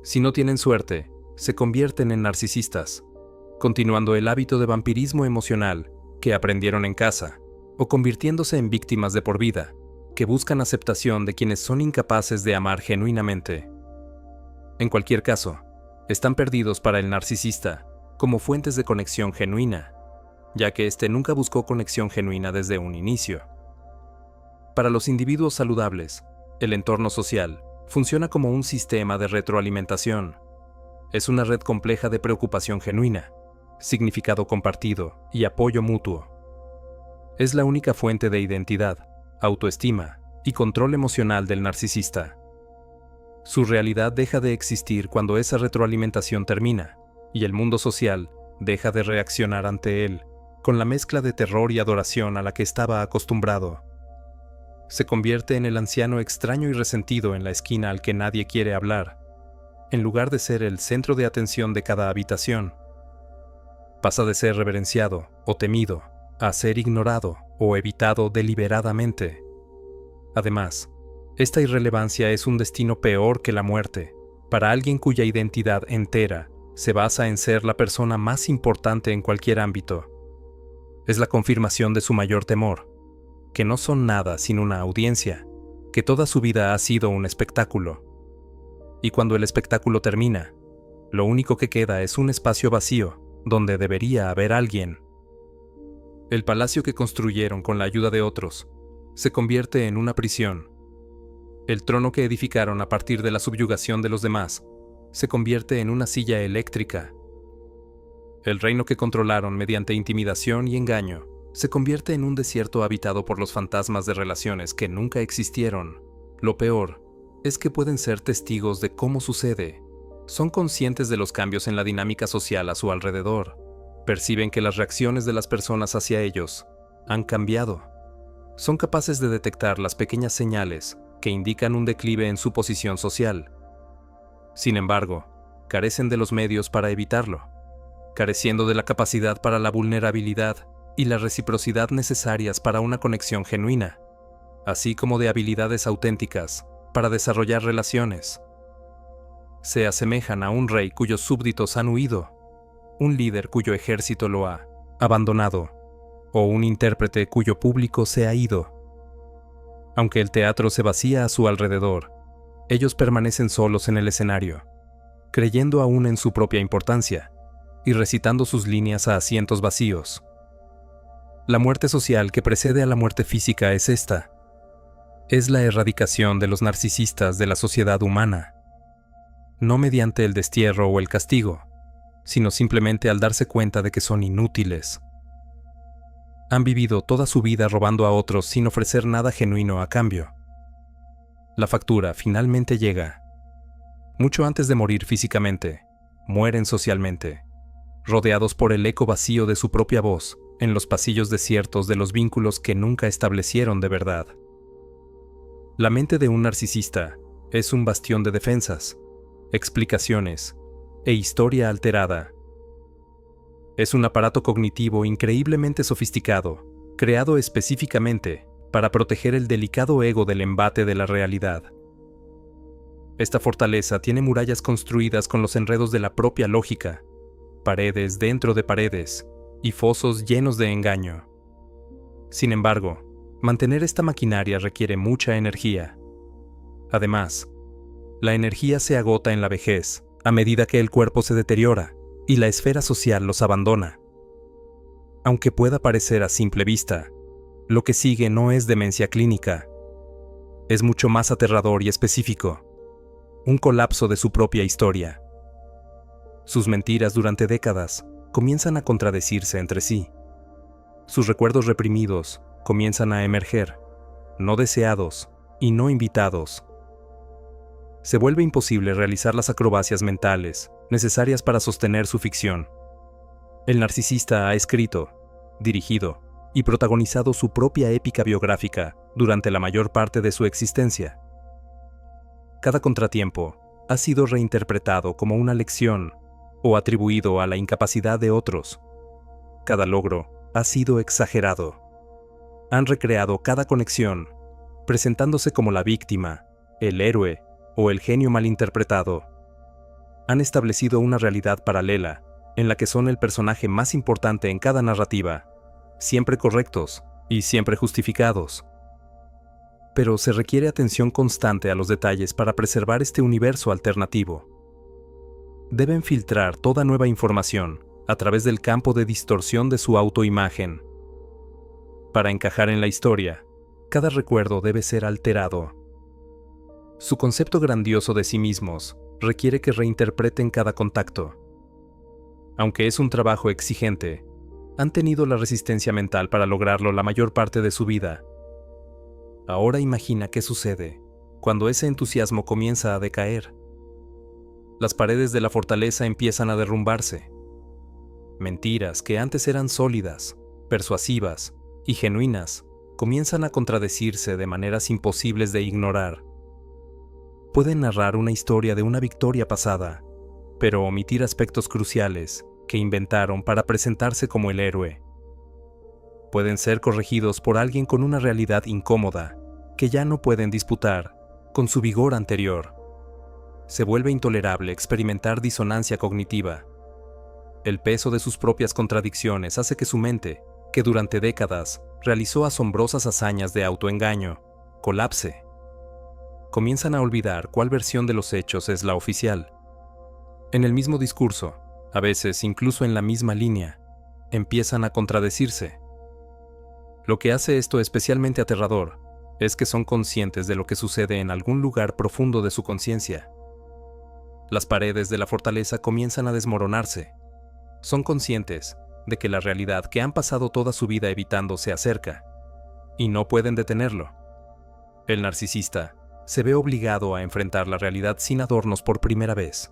Si no tienen suerte, se convierten en narcisistas, continuando el hábito de vampirismo emocional que aprendieron en casa, o convirtiéndose en víctimas de por vida, que buscan aceptación de quienes son incapaces de amar genuinamente. En cualquier caso, están perdidos para el narcisista como fuentes de conexión genuina, ya que éste nunca buscó conexión genuina desde un inicio. Para los individuos saludables, el entorno social funciona como un sistema de retroalimentación. Es una red compleja de preocupación genuina, significado compartido y apoyo mutuo. Es la única fuente de identidad, autoestima y control emocional del narcisista. Su realidad deja de existir cuando esa retroalimentación termina y el mundo social deja de reaccionar ante él con la mezcla de terror y adoración a la que estaba acostumbrado. Se convierte en el anciano extraño y resentido en la esquina al que nadie quiere hablar, en lugar de ser el centro de atención de cada habitación. Pasa de ser reverenciado o temido a ser ignorado o evitado deliberadamente. Además, esta irrelevancia es un destino peor que la muerte, para alguien cuya identidad entera se basa en ser la persona más importante en cualquier ámbito. Es la confirmación de su mayor temor, que no son nada sin una audiencia, que toda su vida ha sido un espectáculo. Y cuando el espectáculo termina, lo único que queda es un espacio vacío donde debería haber alguien. El palacio que construyeron con la ayuda de otros se convierte en una prisión. El trono que edificaron a partir de la subyugación de los demás se convierte en una silla eléctrica. El reino que controlaron mediante intimidación y engaño se convierte en un desierto habitado por los fantasmas de relaciones que nunca existieron. Lo peor es que pueden ser testigos de cómo sucede. Son conscientes de los cambios en la dinámica social a su alrededor. Perciben que las reacciones de las personas hacia ellos han cambiado. Son capaces de detectar las pequeñas señales que indican un declive en su posición social. Sin embargo, carecen de los medios para evitarlo, careciendo de la capacidad para la vulnerabilidad y la reciprocidad necesarias para una conexión genuina, así como de habilidades auténticas para desarrollar relaciones. Se asemejan a un rey cuyos súbditos han huido, un líder cuyo ejército lo ha abandonado, o un intérprete cuyo público se ha ido. Aunque el teatro se vacía a su alrededor, ellos permanecen solos en el escenario, creyendo aún en su propia importancia y recitando sus líneas a asientos vacíos. La muerte social que precede a la muerte física es esta. Es la erradicación de los narcisistas de la sociedad humana, no mediante el destierro o el castigo, sino simplemente al darse cuenta de que son inútiles. Han vivido toda su vida robando a otros sin ofrecer nada genuino a cambio. La factura finalmente llega. Mucho antes de morir físicamente, mueren socialmente, rodeados por el eco vacío de su propia voz en los pasillos desiertos de los vínculos que nunca establecieron de verdad. La mente de un narcisista es un bastión de defensas, explicaciones e historia alterada. Es un aparato cognitivo increíblemente sofisticado, creado específicamente para proteger el delicado ego del embate de la realidad. Esta fortaleza tiene murallas construidas con los enredos de la propia lógica, paredes dentro de paredes y fosos llenos de engaño. Sin embargo, mantener esta maquinaria requiere mucha energía. Además, la energía se agota en la vejez a medida que el cuerpo se deteriora y la esfera social los abandona. Aunque pueda parecer a simple vista, lo que sigue no es demencia clínica. Es mucho más aterrador y específico. Un colapso de su propia historia. Sus mentiras durante décadas comienzan a contradecirse entre sí. Sus recuerdos reprimidos comienzan a emerger, no deseados y no invitados. Se vuelve imposible realizar las acrobacias mentales necesarias para sostener su ficción. El narcisista ha escrito, dirigido y protagonizado su propia épica biográfica durante la mayor parte de su existencia. Cada contratiempo ha sido reinterpretado como una lección o atribuido a la incapacidad de otros. Cada logro ha sido exagerado. Han recreado cada conexión, presentándose como la víctima, el héroe o el genio malinterpretado. Han establecido una realidad paralela en la que son el personaje más importante en cada narrativa, siempre correctos y siempre justificados. Pero se requiere atención constante a los detalles para preservar este universo alternativo. Deben filtrar toda nueva información a través del campo de distorsión de su autoimagen. Para encajar en la historia, cada recuerdo debe ser alterado. Su concepto grandioso de sí mismos requiere que reinterpreten cada contacto. Aunque es un trabajo exigente, han tenido la resistencia mental para lograrlo la mayor parte de su vida. Ahora imagina qué sucede cuando ese entusiasmo comienza a decaer. Las paredes de la fortaleza empiezan a derrumbarse. Mentiras que antes eran sólidas persuasivas y genuinas, comienzan a contradecirse de maneras imposibles de ignorar. Pueden narrar una historia de una victoria pasada, pero omitir aspectos cruciales que inventaron para presentarse como el héroe. Pueden ser corregidos por alguien con una realidad incómoda, que ya no pueden disputar con su vigor anterior. Se vuelve intolerable experimentar disonancia cognitiva. El peso de sus propias contradicciones hace que su mente, que durante décadas realizó asombrosas hazañas de autoengaño, colapse. Comienzan a olvidar cuál versión de los hechos es la oficial. En el mismo discurso, a veces incluso en la misma línea, empiezan a contradecirse. Lo que hace esto especialmente aterrador es que son conscientes de lo que sucede en algún lugar profundo de su conciencia. Las paredes de la fortaleza comienzan a desmoronarse. Son conscientes de que la realidad que han pasado toda su vida evitando se acerca, y no pueden detenerlo. El narcisista se ve obligado a enfrentar la realidad sin adornos por primera vez,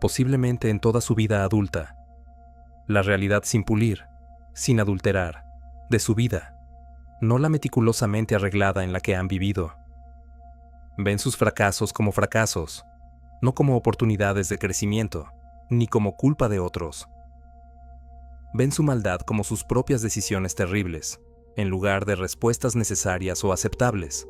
posiblemente en toda su vida adulta. La realidad sin pulir, sin adulterar, de su vida, no la meticulosamente arreglada en la que han vivido. Ven sus fracasos como fracasos, no como oportunidades de crecimiento, ni como culpa de otros. Ven su maldad como sus propias decisiones terribles, en lugar de respuestas necesarias o aceptables.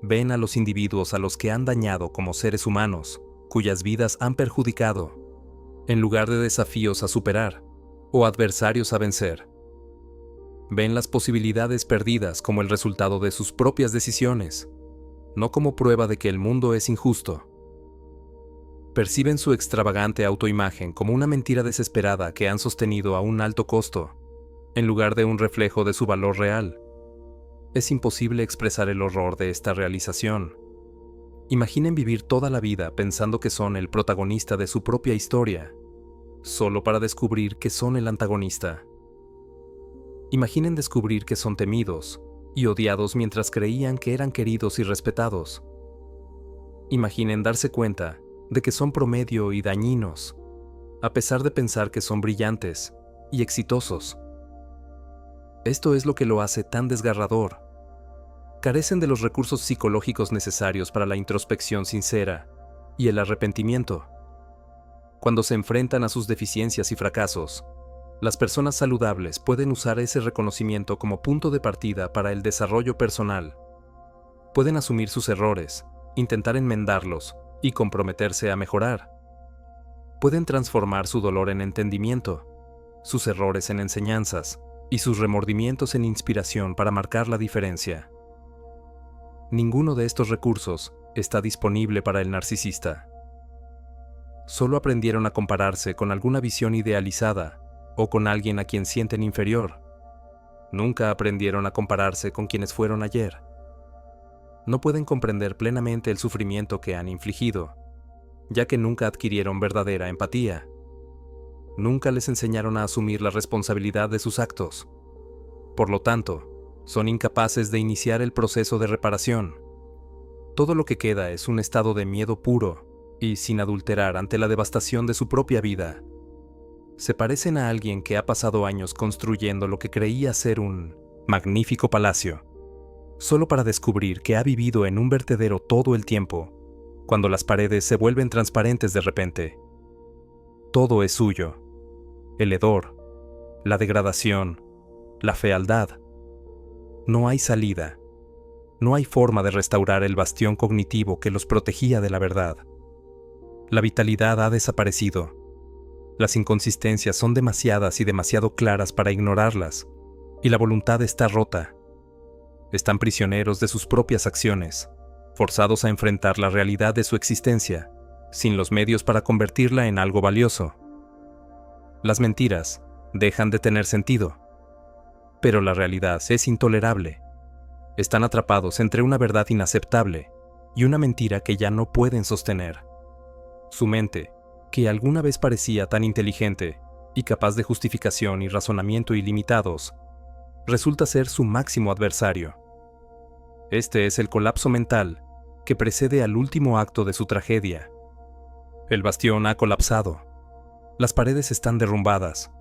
Ven a los individuos a los que han dañado como seres humanos, cuyas vidas han perjudicado, en lugar de desafíos a superar o adversarios a vencer. Ven las posibilidades perdidas como el resultado de sus propias decisiones, no como prueba de que el mundo es injusto. Perciben su extravagante autoimagen como una mentira desesperada que han sostenido a un alto costo, en lugar de un reflejo de su valor real. Es imposible expresar el horror de esta realización. Imaginen vivir toda la vida pensando que son el protagonista de su propia historia, solo para descubrir que son el antagonista. Imaginen descubrir que son temidos y odiados mientras creían que eran queridos y respetados. Imaginen darse cuenta de que son promedio y dañinos, a pesar de pensar que son brillantes y exitosos. Esto es lo que lo hace tan desgarrador. Carecen de los recursos psicológicos necesarios para la introspección sincera y el arrepentimiento. Cuando se enfrentan a sus deficiencias y fracasos, las personas saludables pueden usar ese reconocimiento como punto de partida para el desarrollo personal. Pueden asumir sus errores, intentar enmendarlos y comprometerse a mejorar. Pueden transformar su dolor en entendimiento, sus errores en enseñanzas y sus remordimientos en inspiración para marcar la diferencia. Ninguno de estos recursos está disponible para el narcisista. Solo aprendieron a compararse con alguna visión idealizada o con alguien a quien sienten inferior. Nunca aprendieron a compararse con quienes fueron ayer. No pueden comprender plenamente el sufrimiento que han infligido, ya que nunca adquirieron verdadera empatía. Nunca les enseñaron a asumir la responsabilidad de sus actos. Por lo tanto, son incapaces de iniciar el proceso de reparación. Todo lo que queda es un estado de miedo puro y sin adulterar ante la devastación de su propia vida. Se parecen a alguien que ha pasado años construyendo lo que creía ser un magnífico palacio, solo para descubrir que ha vivido en un vertedero todo el tiempo, cuando las paredes se vuelven transparentes de repente. Todo es suyo: el hedor, la degradación, la fealdad. No hay salida. No hay forma de restaurar el bastión cognitivo que los protegía de la verdad. La vitalidad ha desaparecido. Las inconsistencias son demasiadas y demasiado claras para ignorarlas, y la voluntad está rota. Están prisioneros de sus propias acciones, forzados a enfrentar la realidad de su existencia, sin los medios para convertirla en algo valioso. Las mentiras dejan de tener sentido, pero la realidad es intolerable. Están atrapados entre una verdad inaceptable y una mentira que ya no pueden sostener. Su mente, que alguna vez parecía tan inteligente y capaz de justificación y razonamiento ilimitados, resulta ser su máximo adversario. Este es el colapso mental que precede al último acto de su tragedia. El bastión ha colapsado. Las paredes están derrumbadas.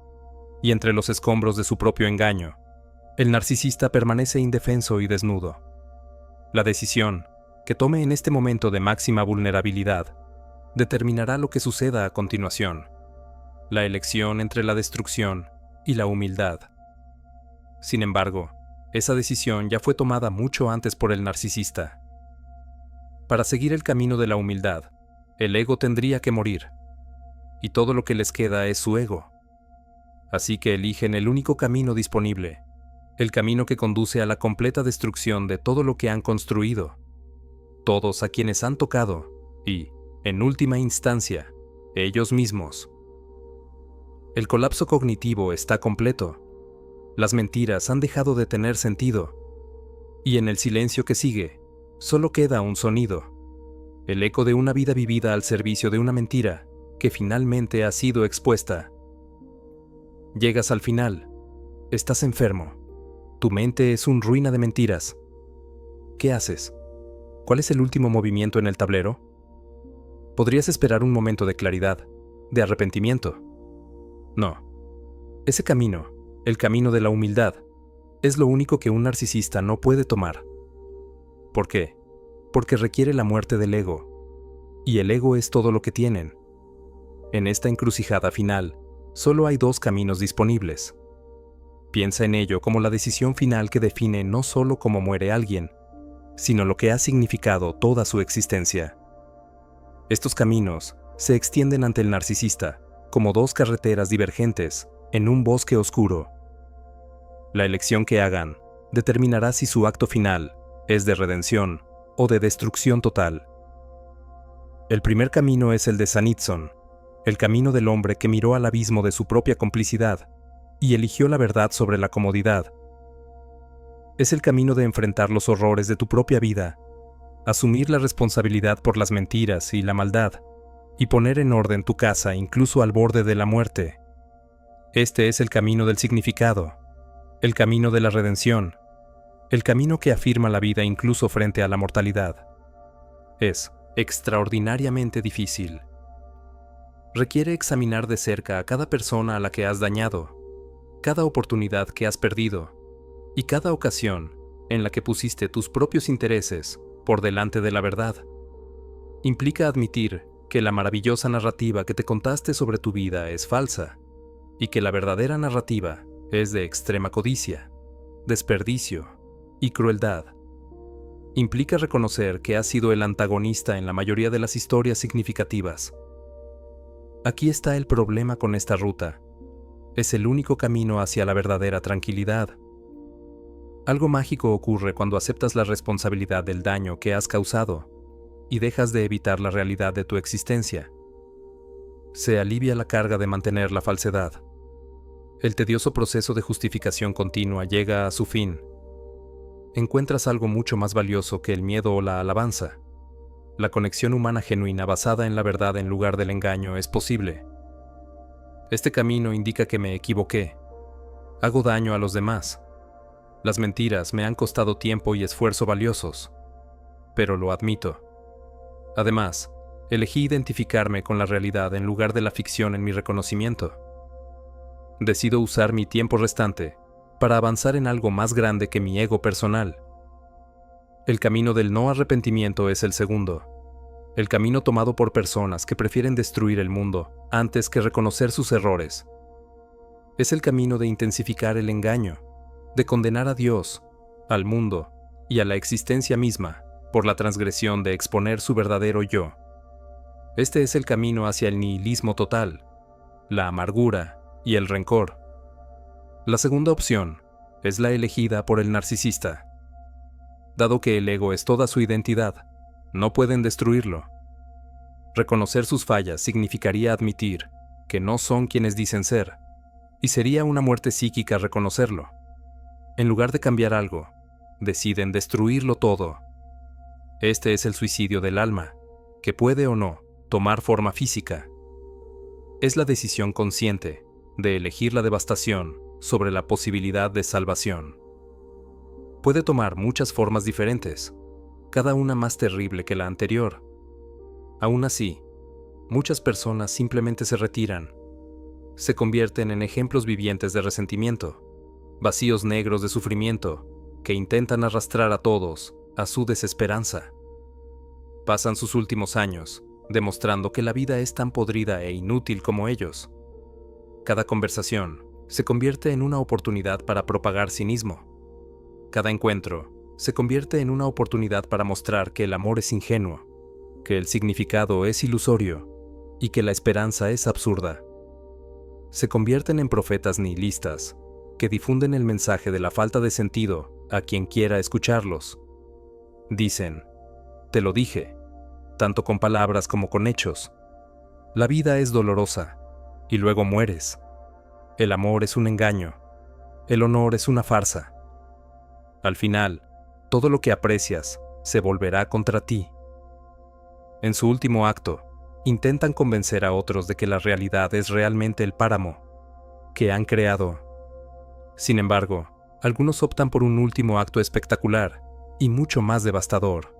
y entre los escombros de su propio engaño, el narcisista permanece indefenso y desnudo. La decisión que tome en este momento de máxima vulnerabilidad determinará lo que suceda a continuación, la elección entre la destrucción y la humildad. Sin embargo, esa decisión ya fue tomada mucho antes por el narcisista. Para seguir el camino de la humildad, el ego tendría que morir, y todo lo que les queda es su ego. Así que eligen el único camino disponible, el camino que conduce a la completa destrucción de todo lo que han construido, todos a quienes han tocado, y, en última instancia, ellos mismos. El colapso cognitivo está completo. Las mentiras han dejado de tener sentido, y en el silencio que sigue, solo queda un sonido, el eco de una vida vivida al servicio de una mentira que finalmente ha sido expuesta. Llegas al final. Estás enfermo. Tu mente es un ruina de mentiras. ¿Qué haces? ¿Cuál es el último movimiento en el tablero? Podrías esperar un momento de claridad, de arrepentimiento. No. Ese camino, el camino de la humildad, es lo único que un narcisista no puede tomar. ¿Por qué? Porque requiere la muerte del ego. Y el ego es todo lo que tienen. En esta encrucijada final, solo hay dos caminos disponibles. Piensa en ello como la decisión final que define no solo cómo muere alguien, sino lo que ha significado toda su existencia. Estos caminos se extienden ante el narcisista como dos carreteras divergentes en un bosque oscuro. La elección que hagan determinará si su acto final es de redención o de destrucción total. El primer camino es el de Sanitson, el camino del hombre que miró al abismo de su propia complicidad y eligió la verdad sobre la comodidad. Es el camino de enfrentar los horrores de tu propia vida, asumir la responsabilidad por las mentiras y la maldad, y poner en orden tu casa incluso al borde de la muerte. Este es el camino del significado, el camino de la redención, el camino que afirma la vida incluso frente a la mortalidad. Es extraordinariamente difícil. Requiere examinar de cerca a cada persona a la que has dañado, cada oportunidad que has perdido, y cada ocasión en la que pusiste tus propios intereses por delante de la verdad. Implica admitir que la maravillosa narrativa que te contaste sobre tu vida es falsa, y que la verdadera narrativa es de extrema codicia, desperdicio y crueldad. Implica reconocer que has sido el antagonista en la mayoría de las historias significativas. Aquí está el problema con esta ruta. Es el único camino hacia la verdadera tranquilidad. Algo mágico ocurre cuando aceptas la responsabilidad del daño que has causado y dejas de evitar la realidad de tu existencia. Se alivia la carga de mantener la falsedad. El tedioso proceso de justificación continua llega a su fin. Encuentras algo mucho más valioso que el miedo o la alabanza. La conexión humana genuina basada en la verdad en lugar del engaño es posible. Este camino indica que me equivoqué. Hago daño a los demás. Las mentiras me han costado tiempo y esfuerzo valiosos, pero lo admito. Además, elegí identificarme con la realidad en lugar de la ficción en mi reconocimiento. Decido usar mi tiempo restante para avanzar en algo más grande que mi ego personal. El camino del no arrepentimiento es el segundo, el camino tomado por personas que prefieren destruir el mundo antes que reconocer sus errores. Es el camino de intensificar el engaño, de condenar a Dios, al mundo y a la existencia misma por la transgresión de exponer su verdadero yo. Este es el camino hacia el nihilismo total, la amargura y el rencor. La segunda opción es la elegida por el narcisista. Dado que el ego es toda su identidad, no pueden destruirlo. Reconocer sus fallas significaría admitir que no son quienes dicen ser, y sería una muerte psíquica reconocerlo. En lugar de cambiar algo, deciden destruirlo todo. Este es el suicidio del alma, que puede o no tomar forma física. Es la decisión consciente de elegir la devastación sobre la posibilidad de salvación. Puede tomar muchas formas diferentes, cada una más terrible que la anterior. Aún así, muchas personas simplemente se retiran, se convierten en ejemplos vivientes de resentimiento, vacíos negros de sufrimiento que intentan arrastrar a todos a su desesperanza. Pasan sus últimos años demostrando que la vida es tan podrida e inútil como ellos. Cada conversación se convierte en una oportunidad para propagar cinismo. Cada encuentro se convierte en una oportunidad para mostrar que el amor es ingenuo, que el significado es ilusorio y que la esperanza es absurda. Se convierten en profetas nihilistas que difunden el mensaje de la falta de sentido a quien quiera escucharlos. Dicen, te lo dije, tanto con palabras como con hechos. La vida es dolorosa, y luego mueres. El amor es un engaño. El honor es una farsa. Al final, todo lo que aprecias se volverá contra ti. En su último acto, intentan convencer a otros de que la realidad es realmente el páramo que han creado. Sin embargo, algunos optan por un último acto espectacular y mucho más devastador.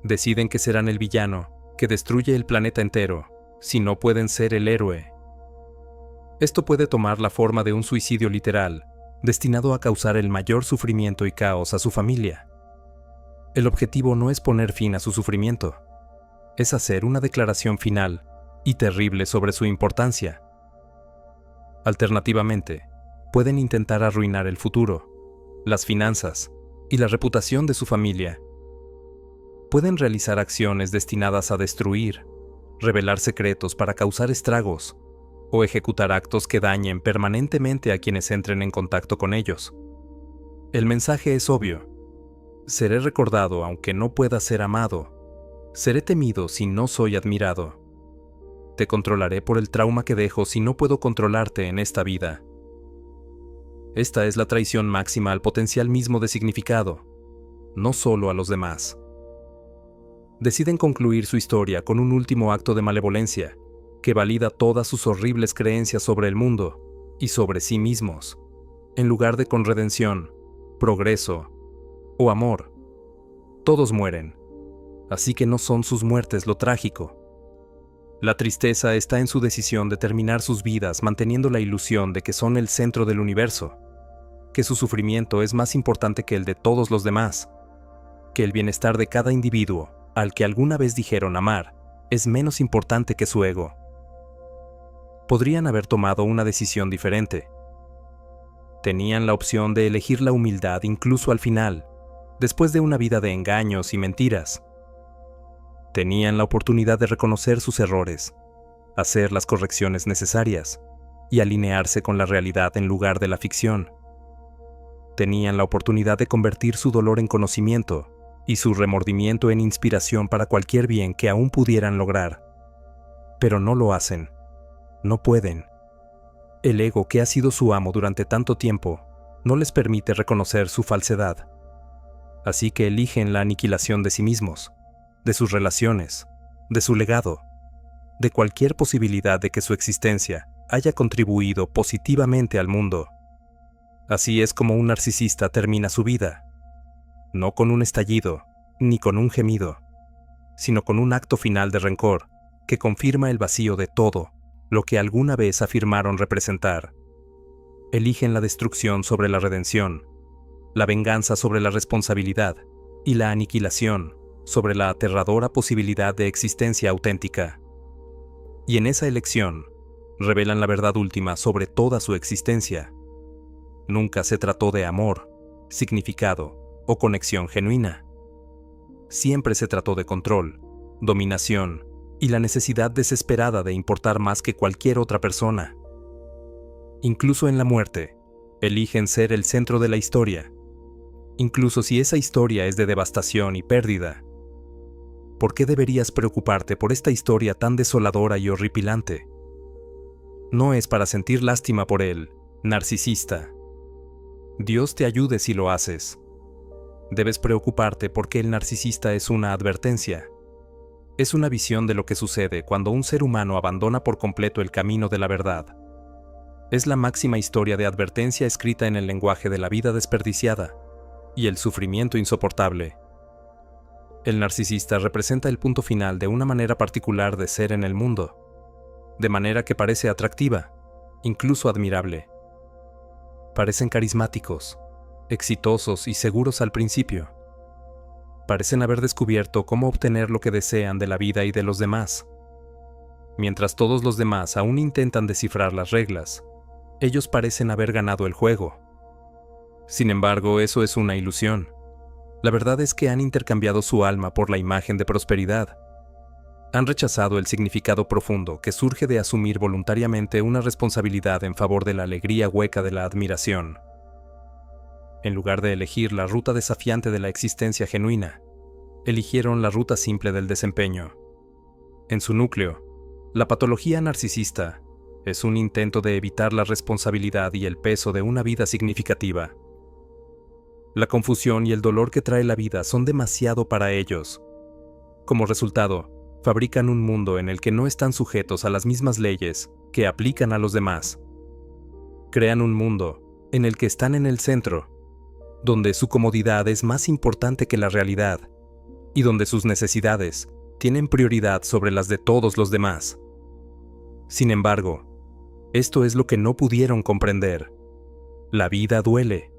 Deciden que serán el villano que destruye el planeta entero si no pueden ser el héroe. Esto puede tomar la forma de un suicidio literal, destinado a causar el mayor sufrimiento y caos a su familia. El objetivo no es poner fin a su sufrimiento, es hacer una declaración final y terrible sobre su importancia. Alternativamente, pueden intentar arruinar el futuro, las finanzas y la reputación de su familia. Pueden realizar acciones destinadas a destruir, revelar secretos para causar estragos, o ejecutar actos que dañen permanentemente a quienes entren en contacto con ellos. El mensaje es obvio. Seré recordado aunque no pueda ser amado. Seré temido si no soy admirado. Te controlaré por el trauma que dejo si no puedo controlarte en esta vida. Esta es la traición máxima al potencial mismo de significado, no solo a los demás. Deciden concluir su historia con un último acto de malevolencia que valida todas sus horribles creencias sobre el mundo y sobre sí mismos, en lugar de con redención, progreso o amor. Todos mueren, así que no son sus muertes lo trágico. La tristeza está en su decisión de terminar sus vidas manteniendo la ilusión de que son el centro del universo, que su sufrimiento es más importante que el de todos los demás, que el bienestar de cada individuo al que alguna vez dijeron amar es menos importante que su ego. Podrían haber tomado una decisión diferente. Tenían la opción de elegir la humildad incluso al final, después de una vida de engaños y mentiras. Tenían la oportunidad de reconocer sus errores, hacer las correcciones necesarias y alinearse con la realidad en lugar de la ficción. Tenían la oportunidad de convertir su dolor en conocimiento y su remordimiento en inspiración para cualquier bien que aún pudieran lograr. Pero no lo hacen. No pueden. El ego que ha sido su amo durante tanto tiempo no les permite reconocer su falsedad. Así que eligen la aniquilación de sí mismos, de sus relaciones, de su legado, de cualquier posibilidad de que su existencia haya contribuido positivamente al mundo. Así es como un narcisista termina su vida. No con un estallido, ni con un gemido, sino con un acto final de rencor que confirma el vacío de todo lo que alguna vez afirmaron representar. Eligen la destrucción sobre la redención, la venganza sobre la responsabilidad y la aniquilación sobre la aterradora posibilidad de existencia auténtica. Y en esa elección, revelan la verdad última sobre toda su existencia. Nunca se trató de amor, significado o conexión genuina. Siempre se trató de control, dominación y la necesidad desesperada de importar más que cualquier otra persona. Incluso en la muerte, eligen ser el centro de la historia, incluso si esa historia es de devastación y pérdida. ¿Por qué deberías preocuparte por esta historia tan desoladora y horripilante? No es para sentir lástima por él, narcisista. Dios te ayude si lo haces. Debes preocuparte porque el narcisista es una advertencia. Es una visión de lo que sucede cuando un ser humano abandona por completo el camino de la verdad. Es la máxima historia de advertencia escrita en el lenguaje de la vida desperdiciada y el sufrimiento insoportable. El narcisista representa el punto final de una manera particular de ser en el mundo, de manera que parece atractiva, incluso admirable. Parecen carismáticos, exitosos y seguros al principio. Parecen haber descubierto cómo obtener lo que desean de la vida y de los demás. Mientras todos los demás aún intentan descifrar las reglas, ellos parecen haber ganado el juego. Sin embargo, eso es una ilusión. La verdad es que han intercambiado su alma por la imagen de prosperidad. Han rechazado el significado profundo que surge de asumir voluntariamente una responsabilidad en favor de la alegría hueca de la admiración. En lugar de elegir la ruta desafiante de la existencia genuina, eligieron la ruta simple del desempeño. En su núcleo, la patología narcisista es un intento de evitar la responsabilidad y el peso de una vida significativa. La confusión y el dolor que trae la vida son demasiado para ellos. Como resultado, fabrican un mundo en el que no están sujetos a las mismas leyes que aplican a los demás. Crean un mundo en el que están en el centro, donde su comodidad es más importante que la realidad, y donde sus necesidades tienen prioridad sobre las de todos los demás. Sin embargo, esto es lo que no pudieron comprender. La vida duele.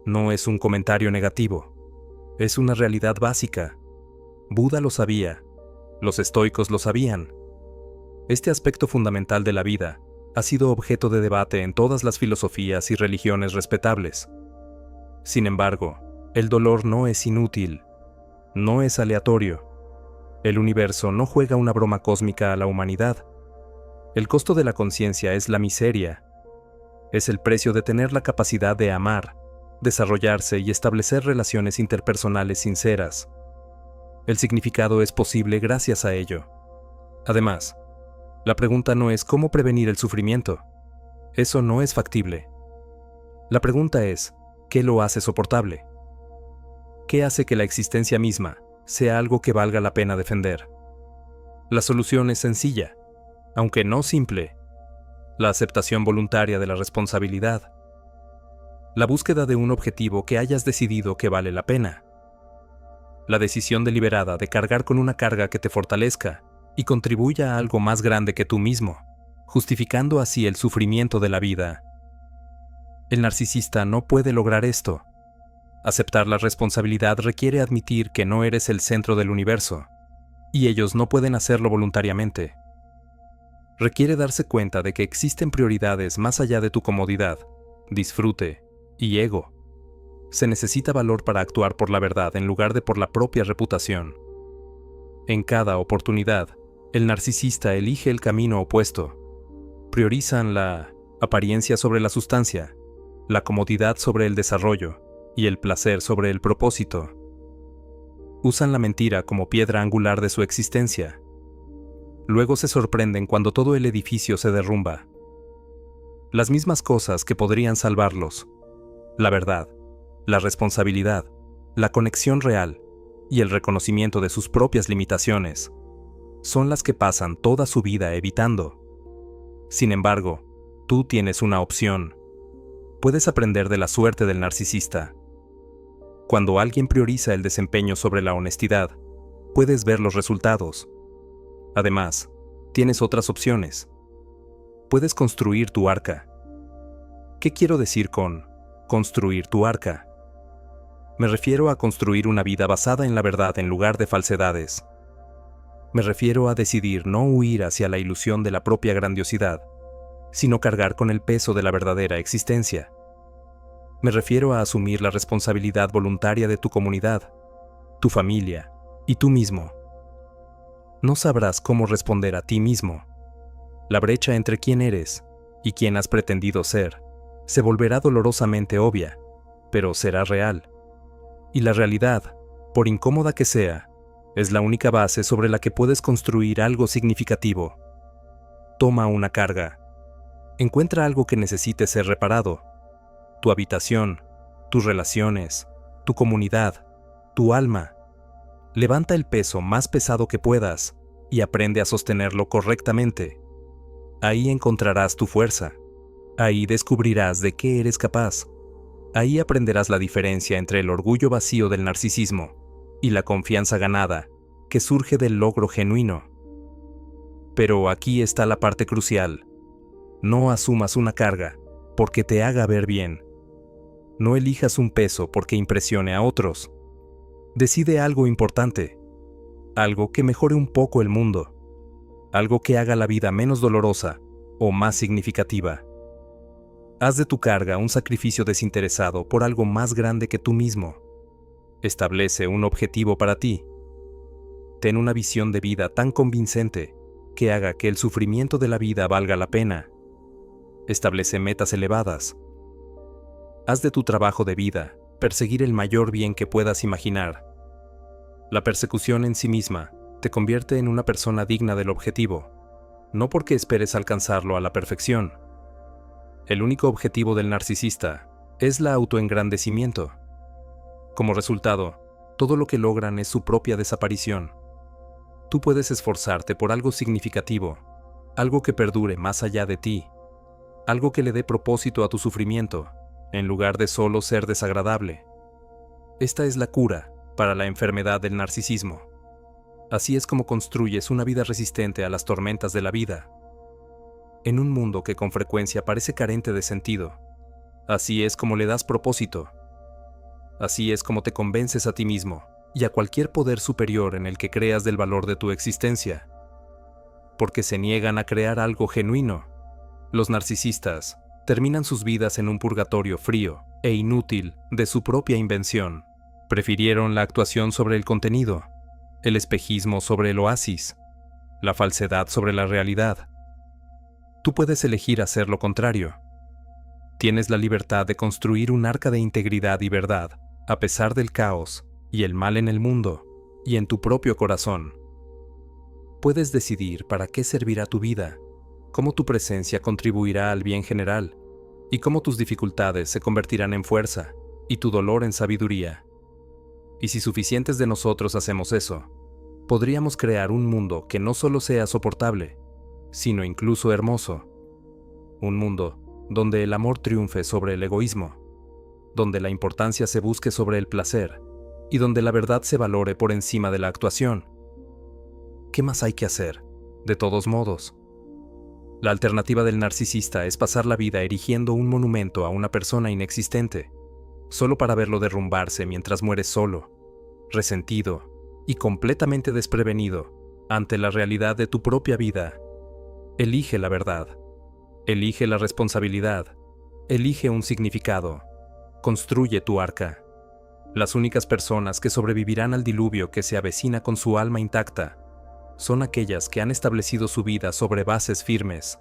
No es un comentario negativo, es una realidad básica. Buda lo sabía, los estoicos lo sabían. Este aspecto fundamental de la vida ha sido objeto de debate en todas las filosofías y religiones respetables. Sin embargo, el dolor no es inútil, no es aleatorio. El universo no juega una broma cósmica a la humanidad. El costo de la conciencia es la miseria. Es el precio de tener la capacidad de amar, desarrollarse y establecer relaciones interpersonales sinceras. El significado es posible gracias a ello. Además, la pregunta no es cómo prevenir el sufrimiento. Eso no es factible. La pregunta es, ¿qué lo hace soportable? ¿Qué hace que la existencia misma sea algo que valga la pena defender? La solución es sencilla, aunque no simple: la aceptación voluntaria de la responsabilidad. La búsqueda de un objetivo que hayas decidido que vale la pena. La decisión deliberada de cargar con una carga que te fortalezca y contribuya a algo más grande que tú mismo, justificando así el sufrimiento de la vida. El narcisista no puede lograr esto. Aceptar la responsabilidad requiere admitir que no eres el centro del universo, y ellos no pueden hacerlo voluntariamente. Requiere darse cuenta de que existen prioridades más allá de tu comodidad, disfrute y ego. Se necesita valor para actuar por la verdad en lugar de por la propia reputación. En cada oportunidad, el narcisista elige el camino opuesto. Priorizan la apariencia sobre la sustancia, la comodidad sobre el desarrollo y el placer sobre el propósito. Usan la mentira como piedra angular de su existencia. Luego se sorprenden cuando todo el edificio se derrumba. Las mismas cosas que podrían salvarlos: la verdad, la responsabilidad, la conexión real y el reconocimiento de sus propias limitaciones, son las que pasan toda su vida evitando. Sin embargo, tú tienes una opción. Puedes aprender de la suerte del narcisista. Cuando alguien prioriza el desempeño sobre la honestidad, puedes ver los resultados. Además, tienes otras opciones. Puedes construir tu arca. ¿Qué quiero decir con construir tu arca? Me refiero a construir una vida basada en la verdad en lugar de falsedades. Me refiero a decidir no huir hacia la ilusión de la propia grandiosidad, sino cargar con el peso de la verdadera existencia. Me refiero a asumir la responsabilidad voluntaria de tu comunidad, tu familia y tú mismo. No sabrás cómo responder a ti mismo. La brecha entre quién eres y quién has pretendido ser se volverá dolorosamente obvia, pero será real. Y la realidad, por incómoda que sea, es la única base sobre la que puedes construir algo significativo. Toma una carga. Encuentra algo que necesite ser reparado. Tu habitación, tus relaciones, tu comunidad, tu alma. Levanta el peso más pesado que puedas y aprende a sostenerlo correctamente. Ahí encontrarás tu fuerza. Ahí descubrirás de qué eres capaz. Ahí aprenderás la diferencia entre el orgullo vacío del narcisismo y la confianza ganada que surge del logro genuino. Pero aquí está la parte crucial. No asumas una carga porque te haga ver bien. No elijas un peso porque impresione a otros. Decide algo importante, algo que mejore un poco el mundo, algo que haga la vida menos dolorosa o más significativa. Haz de tu carga un sacrificio desinteresado por algo más grande que tú mismo. Establece un objetivo para ti. Ten una visión de vida tan convincente que haga que el sufrimiento de la vida valga la pena. Establece metas elevadas. Haz de tu trabajo de vida perseguir el mayor bien que puedas imaginar. La persecución en sí misma te convierte en una persona digna del objetivo, no porque esperes alcanzarlo a la perfección. El único objetivo del narcisista es la autoengrandecimiento. Como resultado, todo lo que logran es su propia desaparición. Tú puedes esforzarte por algo significativo, algo que perdure más allá de ti, algo que le dé propósito a tu sufrimiento, en lugar de solo ser desagradable. Esta es la cura para la enfermedad del narcisismo. Así es como construyes una vida resistente a las tormentas de la vida. En un mundo que con frecuencia parece carente de sentido, así es como le das propósito. Así es como te convences a ti mismo y a cualquier poder superior en el que creas del valor de tu existencia. Porque se niegan a crear algo genuino. Los narcisistas terminan sus vidas en un purgatorio frío e inútil de su propia invención. Prefirieron la actuación sobre el contenido, el espejismo sobre el oasis, la falsedad sobre la realidad. Tú puedes elegir hacer lo contrario. Tienes la libertad de construir un arca de integridad y verdad, a pesar del caos y el mal en el mundo y en tu propio corazón. Puedes decidir para qué servirá tu vida, cómo tu presencia contribuirá al bien general, y cómo tus dificultades se convertirán en fuerza y tu dolor en sabiduría. Y si suficientes de nosotros hacemos eso, podríamos crear un mundo que no solo sea soportable, sino incluso hermoso. Un mundo donde el amor triunfe sobre el egoísmo, donde la importancia se busque sobre el placer y donde la verdad se valore por encima de la actuación. ¿Qué más hay que hacer? De todos modos, la alternativa del narcisista es pasar la vida erigiendo un monumento a una persona inexistente, solo para verlo derrumbarse mientras mueres solo, resentido y completamente desprevenido ante la realidad de tu propia vida. Elige la verdad, elige la responsabilidad, elige un significado, construye tu arca. Las únicas personas que sobrevivirán al diluvio que se avecina con su alma intacta son aquellas que han establecido su vida sobre bases firmes.